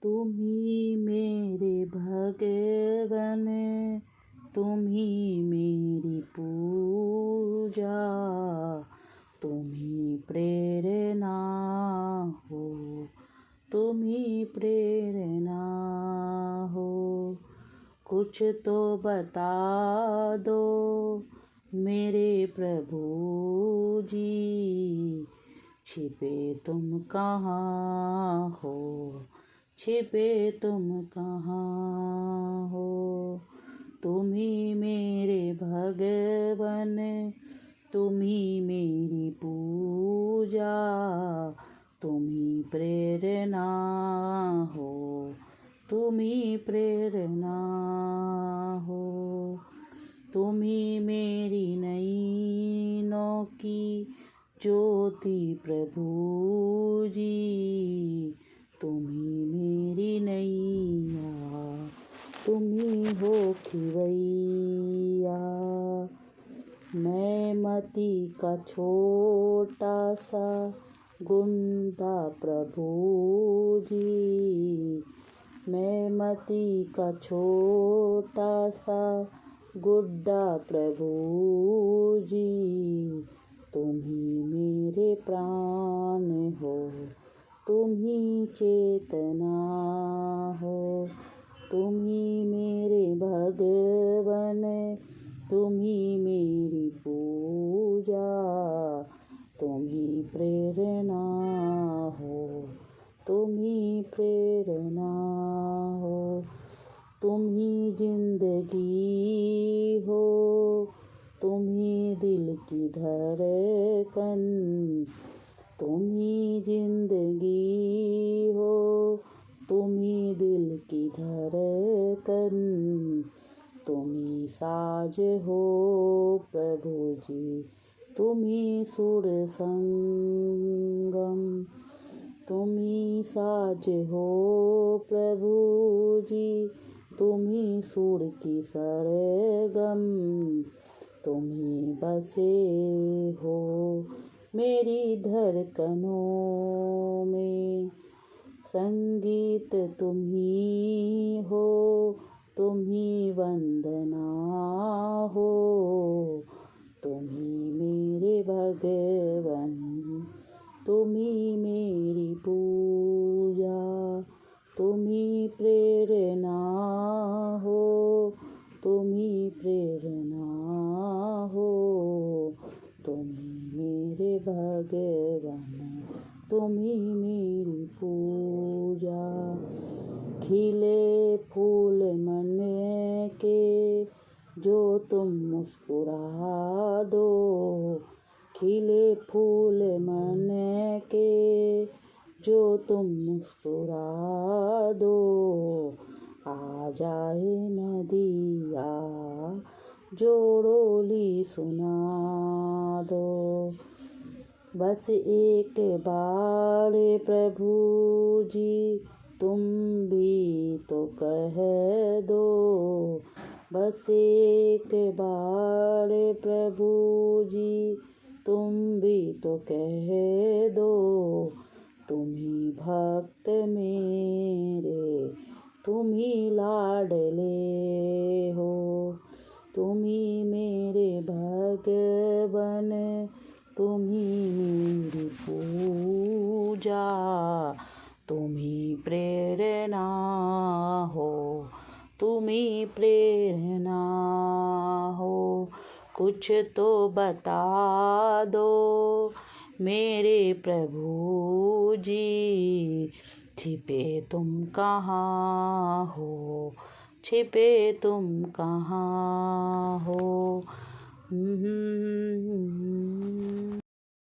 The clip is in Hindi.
तुम ही मेरे भगवन, तुम ही मेरी पूजा, तुम ही प्रेरणा हो, तुम ही प्रेरणा हो। कुछ तो बता दो मेरे प्रभु जी, छिपे तुम कहाँ हो, छिपे तुम कहाँ हो। तुम ही मेरे भगवन, तुम ही मेरी पूजा, तुम ही प्रेरणा हो, तुम ही प्रेरणा हो। तुम ही मेरी नैनों की ज्योति प्रभु जी, तुम ही मेरी नैया, तुम ही हो खिवैया। मैं मती का छोटा सा गुंडा प्रभु जी, मैं मती का छोटा सा गुड्डा प्रभु जी, तुम ही मेरे प्राण हो, तुम ही चेतना हो। तुम ही मेरे भगवन, तुम ही मेरी पूजा, तुम ही प्रेरणा हो, तुम ही प्रेरणा हो। तुम ही जिंदगी हो, तुम ही दिल की धड़कन, तुम ही जिंदगी हो, तुम ही दिल की धड़कन, तुम ही साज हो प्रभु जी, तुम ही सुर संगम, तुम ही साज हो प्रभु जी, तुम ही सुर की सरगम, तुम ही बसे हो मेरी धड़कनों में। संगीत तुम ही हो, तुम ही वंदना हो, तुम ही मेरे भगवन, तुम ही मेरी पूजा, तुम ही प्रेरणा हो, तुम ही प्रेरणा हो, तुम ही मेरे भगवन, तुम ही मेरी पूजा। खिले फूल मन के जो तुम मुस्कुरा दो, खिले फूल मन के जो तुम मुस्कुरा दो, आ जाए नदिया जो रोली सुना दो। बस एक बार प्रभु जी तुम भी तो कह दो, बस एक बार प्रभु जी तुम भी तो कह दो। तुम ही भक्त मेरे, तुम ही लाडले हो, तुम ही मेरे भगवन, तुम ही मेरी पूजा, तुम ही प्रेरणा हो, तुम ही प्रेरणा हो। कुछ तो बता दो मेरे प्रभु जी, छिपे तुम कहाँ हो, छिपे तुम कहाँ हो।